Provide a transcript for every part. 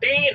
3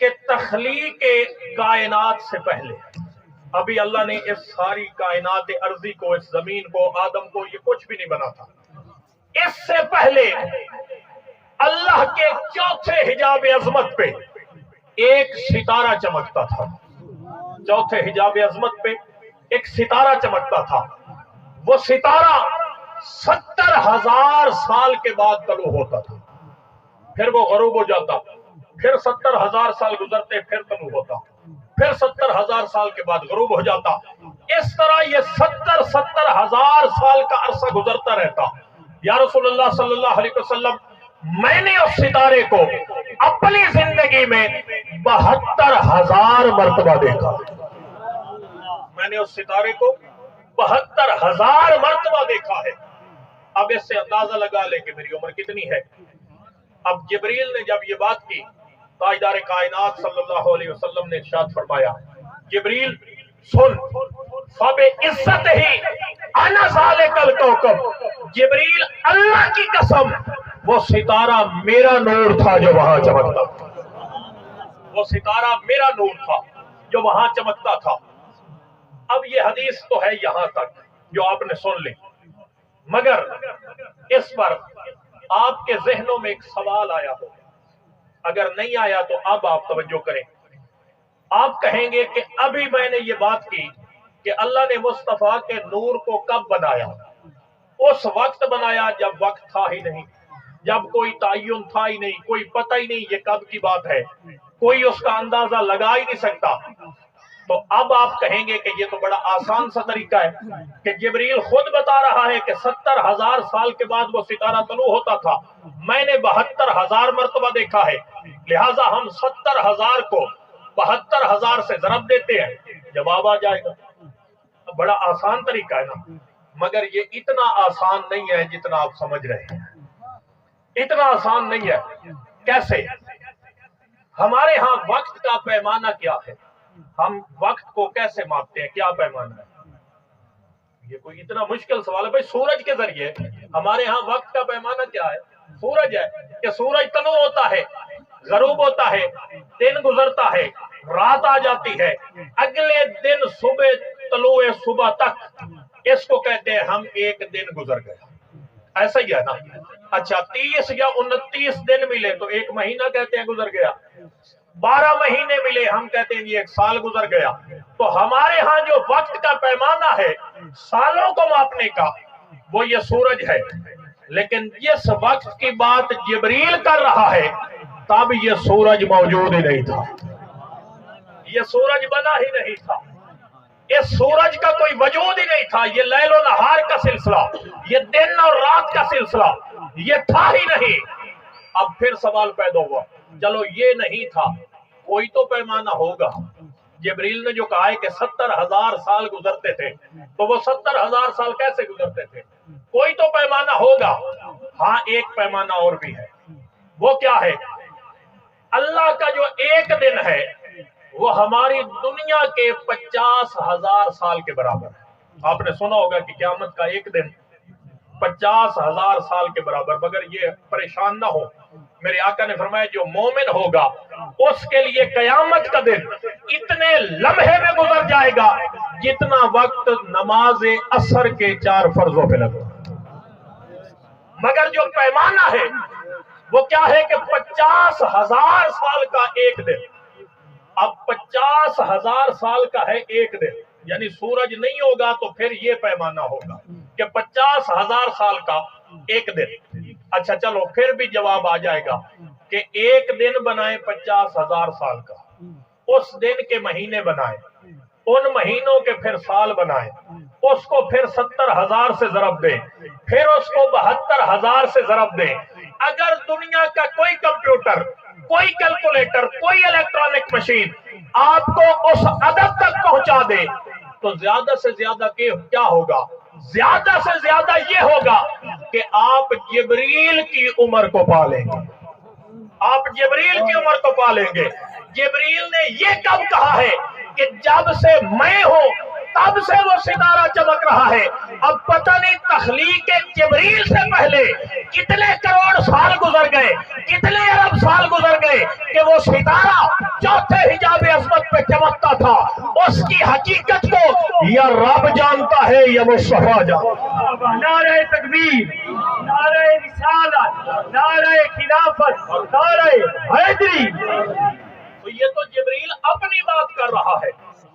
کہ تخلیق کائنات سے پہلے ابھی اللہ نے اس ساری کائنات ارضی کو، اس زمین کو، آدم کو، یہ کچھ بھی نہیں بنا تھا. اس سے پہلے اللہ کے چوتھے حجاب عظمت پہ ایک ستارہ چمکتا تھا. چوتھے حجاب عظمت پہ ایک ستارہ چمکتا تھا. وہ ستارہ 70,000 سال کے بعد طلوع ہوتا تھا، پھر وہ غروب ہو جاتا، پھر 70,000 سال گزرتے پھر طلوع ہوتا، پھر 70,000 سال کے بعد غروب ہو جاتا. اس طرح یہ 70,000 سال کا عرصہ گزرتا رہتا. یا رسول اللہ صلی اللہ علیہ وسلم، میں نے اس ستارے کو اپنی زندگی میں 72,000 مرتبہ دیکھا. میں نے اس ستارے کو 72,000 مرتبہ دیکھا ہے. اب اس سے اندازہ لگا لے کہ میری عمر کتنی ہے. اب جبریل نے جب یہ بات کی، تاجدار کائنات صلی اللہ علیہ وسلم نے ارشاد فرمایا، جبریل سن، فبعزت ہی انا ذالک الکوکب، جبریل اللہ کی قسم وہ ستارہ میرا نور تھا جو وہاں چمکتا تھا. وہ ستارہ میرا نور تھا جو وہاں چمکتا تھا. اب یہ حدیث تو ہے یہاں تک جو آپ نے سن لی، مگر اس پر آپ کے ذہنوں میں ایک سوال آیا ہو. اگر نہیں آیا تو اب آپ توجہ کریں. آپ کہیں گے کہ ابھی میں نے یہ بات کی کہ اللہ نے مصطفیٰ کے نور کو کب بنایا؟ اس وقت بنایا جب وقت تھا ہی نہیں، جب کوئی تعین تھا ہی نہیں، کوئی پتہ ہی نہیں یہ کب کی بات ہے، کوئی اس کا اندازہ لگا ہی نہیں سکتا. تو اب آپ کہیں گے کہ یہ تو بڑا آسان سا طریقہ ہے کہ جبریل خود بتا رہا ہے کہ 70,000 سال کے بعد وہ ستارہ طلوع ہوتا تھا، میں نے 72,000 مرتبہ دیکھا ہے، لہٰذا ہم 70,000 کو 72,000 سے ضرب دیتے ہیں، جواب آ جائے گا. بڑا آسان طریقہ ہے نا، مگر یہ اتنا آسان نہیں ہے جتنا آپ سمجھ رہے ہیں. اتنا آسان نہیں ہے. کیسے؟ ہمارے ہاں وقت کا پیمانہ کیا ہے؟ ہم وقت کو کیسے ماپتے ہیں؟ کیا پیمانہ ہے؟ یہ کوئی اتنا مشکل سوال ہے. بھائی سورج کے ذریعے ہمارے ہاں وقت کا پیمانہ کیا ہے؟ سورج ہے کہ سورج طلوع ہوتا ہے، غروب ہوتا ہے، دن گزرتا ہے، رات آ جاتی ہے، اگلے دن صبح طلوع صبح تک، اس کو کہتے ہیں ہم ایک دن گزر گیا. ایسا ہی ہے نا. اچھا 30 یا 29 دن ملے تو ایک مہینہ کہتے ہیں گزر گیا. 12 مہینے ملے ہم کہتے ہیں یہ ایک سال گزر گیا. تو ہمارے ہاں جو وقت کا پیمانہ ہے سالوں کو ماپنے کا، وہ یہ سورج ہے. لیکن جس وقت کی بات جبریل کر رہا ہے تب یہ سورج موجود ہی نہیں تھا، یہ سورج بنا ہی نہیں تھا، اس سورج کا کوئی وجود ہی نہیں تھا. یہ لیل و نہار کا سلسلہ، یہ دن اور رات کا سلسلہ یہ تھا ہی نہیں. اب پھر سوال پیدا ہوا، چلو یہ نہیں تھا، کوئی تو پیمانہ ہوگا. جبریل نے جو کہا ہے کہ 70,000 سال گزرتے تھے، تو وہ 70,000 سال کیسے گزرتے تھے؟ کوئی تو پیمانہ ہوگا. ہاں ایک پیمانہ اور بھی ہے. وہ کیا ہے؟ اللہ کا جو ایک دن ہے وہ ہماری دنیا کے 50,000 سال کے برابر ہے. آپ نے سنا ہوگا کہ قیامت کا ایک دن 50,000 سال کے برابر. مگر یہ پریشان نہ ہو، میرے آقا نے فرمایا جو مومن ہوگا اس کے لیے قیامت کا دن اتنے لمحے میں گزر جائے گا جتنا وقت نماز عصر کے 4 فرضوں پہ لگا. مگر جو پیمانہ ہے وہ کیا ہے کہ 50,000 سال کا ایک دن. اب 50,000 سال کا ہے ایک دن، یعنی سورج نہیں ہوگا تو پھر یہ پیمانہ ہوگا کہ 50,000 سال کا ایک دن. اچھا چلو پھر بھی جواب آ جائے گا کہ ایک دن بنائیں 50,000 سال کا، اس دن کے مہینے بنائیں، ان مہینوں کے پھر سال بنائیں، اس کو پھر 70,000 سے ضرب دیں، پھر اس کو 72,000 سے ضرب دیں. اگر دنیا کا کوئی کمپیوٹر، کوئی کیلکولیٹر، کوئی الیکٹرانک مشین آپ کو اس عدد تک پہنچا دے تو زیادہ سے زیادہ کیا ہوگا؟ زیادہ سے زیادہ یہ ہوگا کہ آپ جبریل کی عمر کو پالیں گے. آپ جبریل کی عمر کو پالیں گے. جبریل نے یہ کب کہا ہے کہ جب سے میں ہوں تب سے وہ ستارہ چمک رہا ہے۔ اب پتہ نہیں تخلیق جبریل سے پہلے کتنے کروڑ سال گزر گئے، کتنے ارب سال گزر گئے کہ وہ ستارہ چوتھے حجاب عظمت پہ چمکتا تھا۔ اس کی حقیقت کو یا رب جانتا ہے یا مصطفیٰ جانتا ہے۔ نعرہ تکبیر، نعرہ رسالت، نعرہ خلافت، نعرہ حیدری۔ تو یہ تو جبریل اپنی بات کر رہا ہے،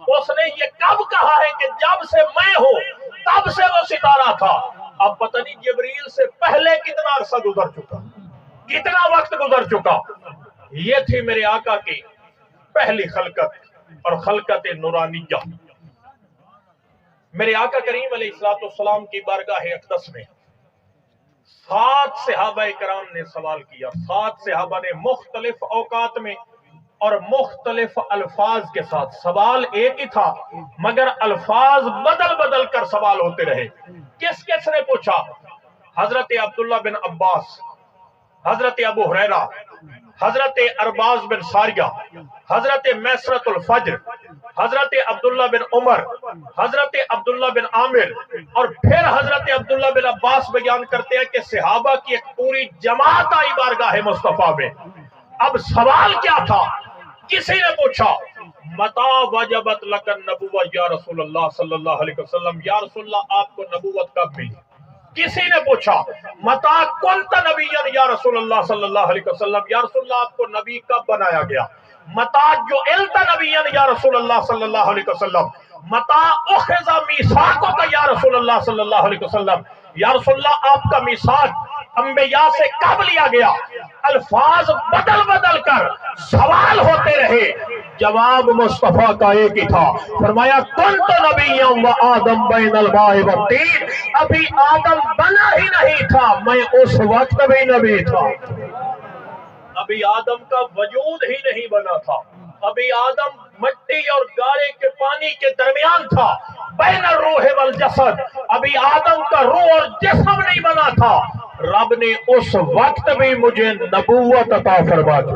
اس نے یہ کب کہا ہے کہ جب سے میں ہوں تب سے وہ ستارہ تھا۔ اب پتہ نہیں جبریل سے پہلے کتنا عرصہ گزر چکا، کتنا وقت گزر چکا۔ یہ تھی میرے آقا کی پہلی خلقت اور خلقت نورانیہ۔ میرے آقا کریم علیہ السلام کی بارگاہ اقدس میں 7 صحابہ کرام نے سوال کیا۔ 7 صحابہ نے مختلف اوقات میں اور مختلف الفاظ کے ساتھ، سوال ایک ہی تھا مگر الفاظ بدل بدل کر سوال ہوتے رہے۔ کس کس نے پوچھا؟ حضرت عبداللہ بن عباس، حضرت ابو ہریرہ، حضرت ارباز بن ساریہ، حضرت میسرۃ الفجر، حضرت عبداللہ بن عمر، حضرت عبداللہ بن عامر، اور پھر حضرت عبداللہ بن عباس بیان کرتے ہیں کہ صحابہ کی ایک پوری جماعت آئی بارگاہ مصطفیٰ میں۔ اب سوال کیا تھا؟ کسی نے پوچھا متا وجبت لک النبوہ یا رسول اللہ صلی اللہ علیہ وسلم، یا رسول اللہ آپ کو نبوت کب ملی؟ کسی نے پوچھا متا کنت نبیا یا رسول اللہ صلی اللہ علیہ وسلم، یا رسول اللہ آپ کو نبی کب بنایا گیا؟ متا جعلت نبیا یا رسول اللہ صلی اللہ علیہ وسلم، متا اخذ میثاقک یا رسول اللہ صلی اللہ علیہ وسلم، یا رسول اللہ آپ کا میثاق انبیاء سے کب لیا گیا؟ الفاظ بدل بدل کر سوال ہوتے رہے، جواب مصطفیٰ کا ایک ہی تھا۔ فرمایا کنت نبیا و آدم بین الماء والطین، ابھی آدم بنا ہی نہیں تھا، میں اس وقت بھی نبی تھا۔ ابھی آدم کا وجود ہی نہیں بنا تھا، ابھی آدم مٹی اور گارے کے پانی کے درمیان تھا، بین الروح والجسد، ابھی آدم کا روح اور جسم نہیں بنا تھا، رب نے اس وقت بھی مجھے نبوت عطا فرما دی۔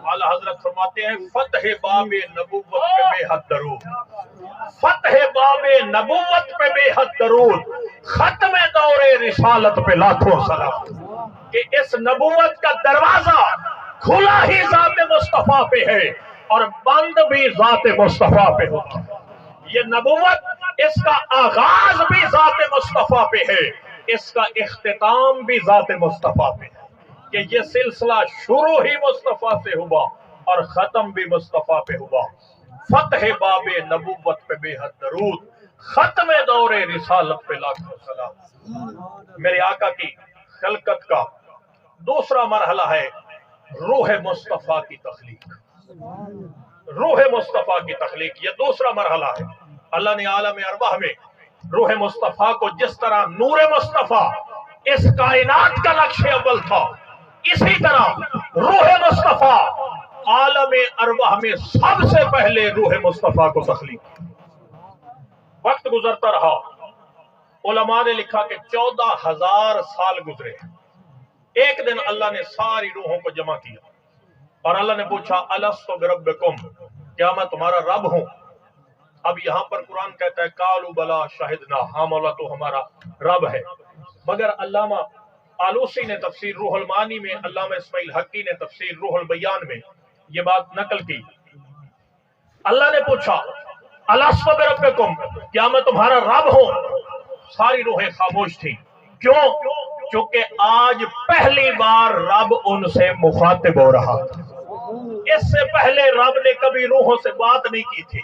اعلیٰ حضرت فرماتے ہیں فتح باب نبوت پہ بے حد درود، فتح باب نبوت پہ بے حد درود، ختم دور رسالت پہ لاکھوں سلام، کہ اس نبوت کا دروازہ کھلا ہی ذات مصطفیٰ پہ ہے اور بند بھی ذات مصطفیٰ پہ ہوتا ہے۔ یہ نبوت، اس کا آغاز بھی ذات مصطفیٰ پہ ہے، اس کا اختتام بھی ذات مصطفیٰ پہ ہے، کہ یہ سلسلہ شروع ہی مصطفیٰ سے ہوا اور ختم بھی مصطفیٰ پہ ہوا۔ فتح باب نبوت پہ بے حد درود، ختم دور رسالت پہ لاکھوں سلام۔ میرے آقا کی خلقت کا دوسرا مرحلہ ہے روح مصطفیٰ کی تخلیق۔ روح مصطفیٰ کی تخلیق یہ دوسرا مرحلہ ہے۔ اللہ نے عالم ارواح میں روح مصطفیٰ کو جس طرح نور مصطفیٰ اس کائنات کا نقش اول تھا، اسی طرح روح مصطفیٰ عالم ارواح میں سب سے پہلے روح مصطفیٰ کو تخلیق۔ وقت گزرتا رہا، علماء نے لکھا کہ 14,000 سال گزرے۔ ایک دن اللہ نے ساری روحوں کو جمع کیا اور اللہ نے پوچھا الست بربکم، کیا میں تمہارا رب ہوں؟ اب یہاں پر قرآن کہتا ہے قالوا بلا شہدنا، ہاں مولا تو ہمارا رب ہے۔ مگر علامہ آلوسی نے تفسیر روح المعانی میں، علامہ اسماعیل حقی نے تفسیر روح البیان میں یہ بات نقل کی۔ اللہ نے پوچھا الست بربکم، کیا میں تمہارا رب ہوں؟ ساری روحیں خاموش تھیں۔ کیوں؟ چونکہ آج پہلی بار رب ان سے مخاطب ہو رہا تھا۔ اس سے پہلے رب نے کبھی روحوں سے بات نہیں کی تھی،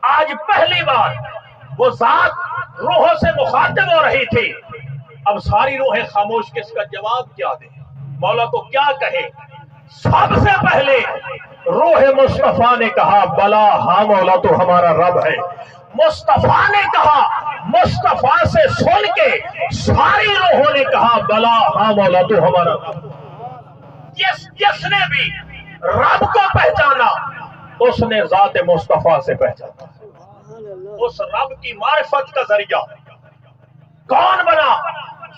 آج پہلی بار وہ ذات روحوں سے مخاطب ہو رہی تھی۔ اب ساری روحیں خاموش، کس کا جواب کیا دیں؟ مولا کو کیا کہے؟ سب سے پہلے روح مصطفیٰ نے کہا بلا ہاں مولا تو ہمارا رب ہے۔ مصطفیٰ نے کہا، مصطفیٰ سے سن کے ساری روحوں نے کہا بلا ہاں مولا تو ہمارا رب۔ جس نے بھی رب کو پہچانا اس نے ذات مصطفیٰ سے پہچانا۔ اس رب کی معرفت کا ذریعہ کون بنا؟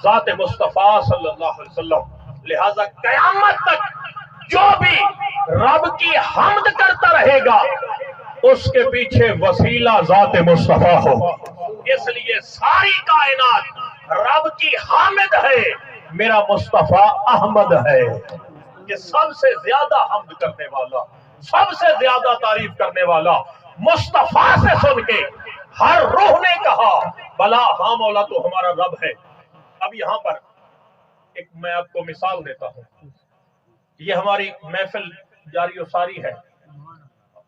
ذات مصطفیٰ صلی اللہ علیہ وسلم۔ لہذا قیامت تک جو بھی رب کی حمد کرتا رہے گا، اس کے پیچھے وسیلہ ذات مصطفیٰ ہو. اس لیے ساری کائنات رب کی حامد ہے، میرا مصطفیٰ احمد ہے کہ سب سے زیادہ حمد کرنے والا، سب سے زیادہ تعریف کرنے والا. مصطفیٰ سے سن کے ہر روح نے کہا بلا ہاں مولا تو ہمارا رب ہے. اب یہاں پر ایک میں آپ کو مثال دیتا ہوں. یہ ہماری محفل جاری و ساری ہے،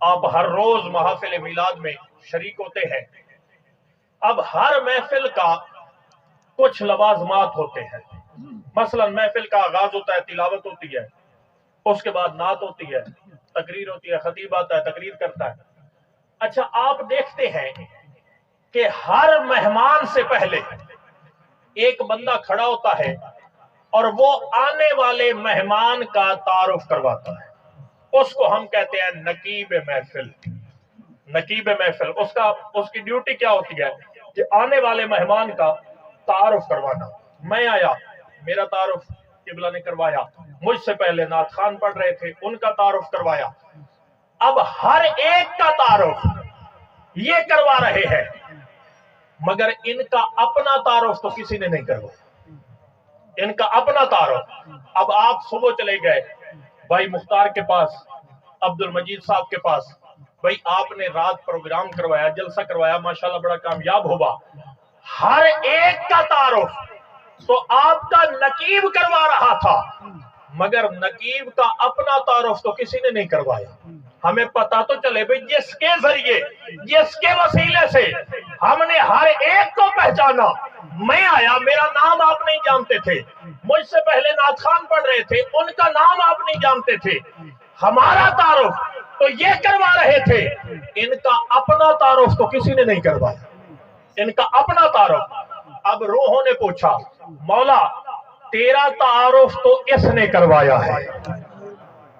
آپ ہر روز محافل میلاد میں شریک ہوتے ہیں. اب ہر محفل کا کچھ لوازمات ہوتے ہیں. مثلا محفل کا آغاز ہوتا ہے، تلاوت ہوتی ہے، اس کے بعد نعت ہوتی ہے، تقریر ہوتی ہے، خطیب آتا ہے تقریر کرتا ہے. اچھا آپ دیکھتے ہیں کہ ہر مہمان سے پہلے ایک بندہ کھڑا ہوتا ہے اور وہ آنے والے مہمان کا تعارف کرواتا ہے. اس کو ہم کہتے ہیں نقیب محفل. نقیب محفل اس کی ڈیوٹی کیا ہوتی ہے کہ آنے والے مہمان کا تعارف کروانا. میں آیا، میرا تعارف قبلہ نے کروایا، مجھ سے پہلے نعت خان پڑھ رہے تھے، ان کا تعارف کروایا. اب ہر ایک کا تعارف یہ کروا رہے ہیں، مگر ان کا اپنا تعارف تو کسی نے نہیں کروایا. ان کا اپنا تعارف. اب آپ صبح چلے گئے بھائی مختار کے پاس، عبد المجید صاحب کے پاس، بھائی آپ نے رات پروگرام کروایا، جلسہ کروایا، ماشاءاللہ بڑا کامیاب ہوا. ہر ایک کا تعارف تو آپ کا نقیب کروا رہا تھا، مگر نقیب کا اپنا تعارف تو کسی نے نہیں کروایا. ہمیں پتا تو چلے بھئی جس کے ذریعے، جس کے وسیلے سے ہم نے ہر ایک کو پہچانا. میں آیا، میرا نام آپ نہیں جانتے تھے، مجھ سے پہلے نعت خان پڑھ رہے تھے، ان کا نام آپ نہیں جانتے تھے. ہمارا تعارف تو یہ کروا رہے تھے، ان کا اپنا تعارف تو کسی نے نہیں کروایا. ان کا اپنا تعارف. اب روحوں نے پوچھا مولا تیرا تعارف تو اس نے کروایا ہے،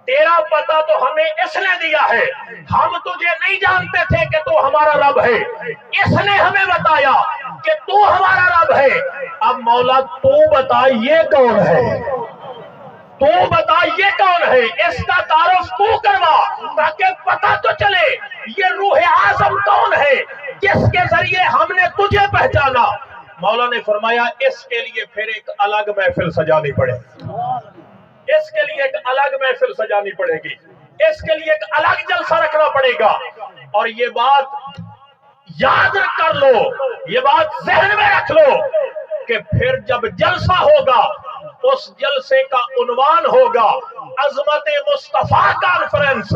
تیرا پتہ تو ہمیں اس نے دیا ہے، ہم تجھے نہیں جانتے تھے کہ تو ہمارا رب ہے، اس نے ہمیں بتایا کہ تو ہمارا رب ہے. اب مولا تو بتا یہ کون ہے، تو بتا یہ کون ہے، اس کا تعارف تو کروا تاکہ پتہ تو چلے یہ روح اعظم کون ہے جس کے ذریعے ہم نے تجھے پہچانا. مولا نے فرمایا اس کے لیے پھر ایک الگ محفل سجانی پڑے گی، اس کے لیے ایک الگ محفل سجانی پڑے گی، اس کے لیے ایک الگ جلسہ رکھنا پڑے گا. اور یہ بات یاد کر لو، یہ بات ذہن میں رکھ لو کہ پھر جب جلسہ ہوگا اس جلسے کا عنوان ہوگا عظمت مصطفیٰ کانفرنس.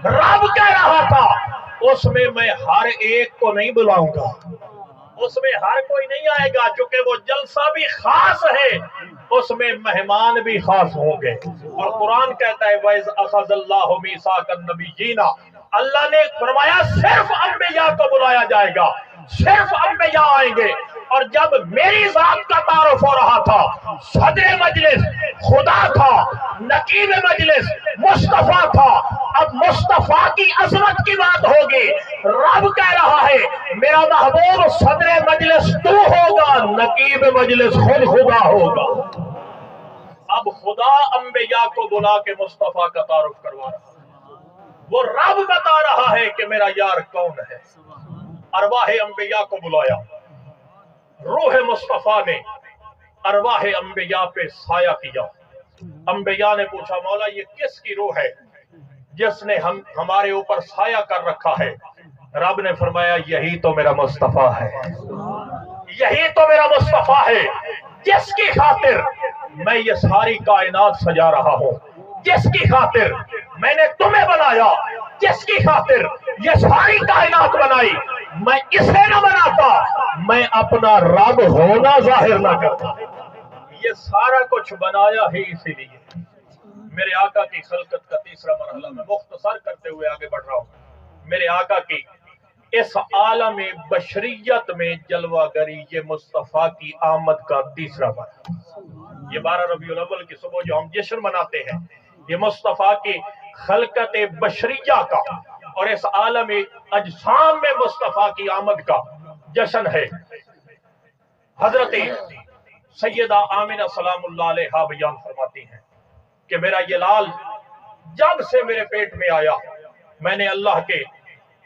رب کہہ رہا تھا اس میں میں ہر ایک کو نہیں بلاؤں گا، اس میں ہر کوئی نہیں آئے گا، چونکہ وہ جلسہ بھی خاص ہے، اس میں مہمان بھی خاص ہوں گے. اور قرآن کہتا ہے وَإِذْ أَخَذَ اللَّهُ مِيثَاقَ النَّبِيِّينَ، اللہ نے فرمایا صرف انبیاء کو بلایا جائے گا، صرف انبیاء آئیں گے. اور جب میری ذات کا تعارف ہو رہا تھا، صدر مجلس خدا تھا، نقیب مجلس مصطفیٰ تھا. اب مصطفیٰ کی عظمت کی بات ہوگی، رب کہہ رہا ہے میرا محبوب صدر مجلس تو ہوگا، نقیب مجلس خود خدا ہوگا. اب خدا انبیاء کو بلا کے مصطفیٰ کا تعارف کروا رہا ہے، وہ رب بتا رہا ہے کہ میرا یار کون ہے. ارواح انبیاء کو بلایا، روح مصطفیٰ نے ارواح انبیاء پہ سایہ کیا. انبیاء نے پوچھا مولا یہ کس کی روح ہے جس نے ہمارے اوپر سایہ کر رکھا ہے؟ رب نے فرمایا یہی تو میرا مصطفیٰ ہے، یہی تو میرا مصطفیٰ ہے جس کی خاطر میں یہ ساری کائنات سجا رہا ہوں، جس کی خاطر میں نے تمہیں بنایا، جس کی خاطر یہ ساری کائنات بنائی. میں اسے نہ بناتا، میں اپنا رب ہونا ظاہر نہ کرتا. یہ سارا کچھ بنایا ہی اسی لیے. میرے آقا کی خلقت کا تیسرا مرحلہ میں مختصر کرتے ہوئے آگے بڑھ رہا ہوں. میرے آقا کی اس عالم بشریت میں جلوہ گری، یہ مصطفیٰ کی آمد کا تیسرا مرحلہ. یہ 12 ربیع الاول کی صبح جو ہم جشن مناتے ہیں، یہ مصطفیٰ کی خلقت بشریہ کا اور اس عالم اجسام میں مصطفیٰ کی آمد کا جشن ہے. حضرت سیدہ آمنہ سلام اللہ علیہا بیان فرماتی ہیں کہ میرا یہ لال جب سے میرے پیٹ میں آیا، میں نے اللہ کے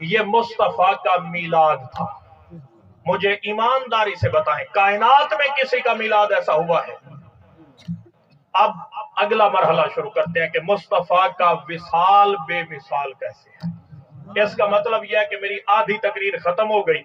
یہ مصطفیٰ کا میلاد تھا۔ مجھے ایمانداری سے بتائیں کائنات میں کسی کا میلاد ایسا ہوا ہے؟ اب اگلا مرحلہ شروع کرتے ہیں کہ مصطفیٰ کا وصال بے مثال کیسے ہے۔ اس کا مطلب یہ ہے کہ میری آدھی تقریر ختم ہو گئی۔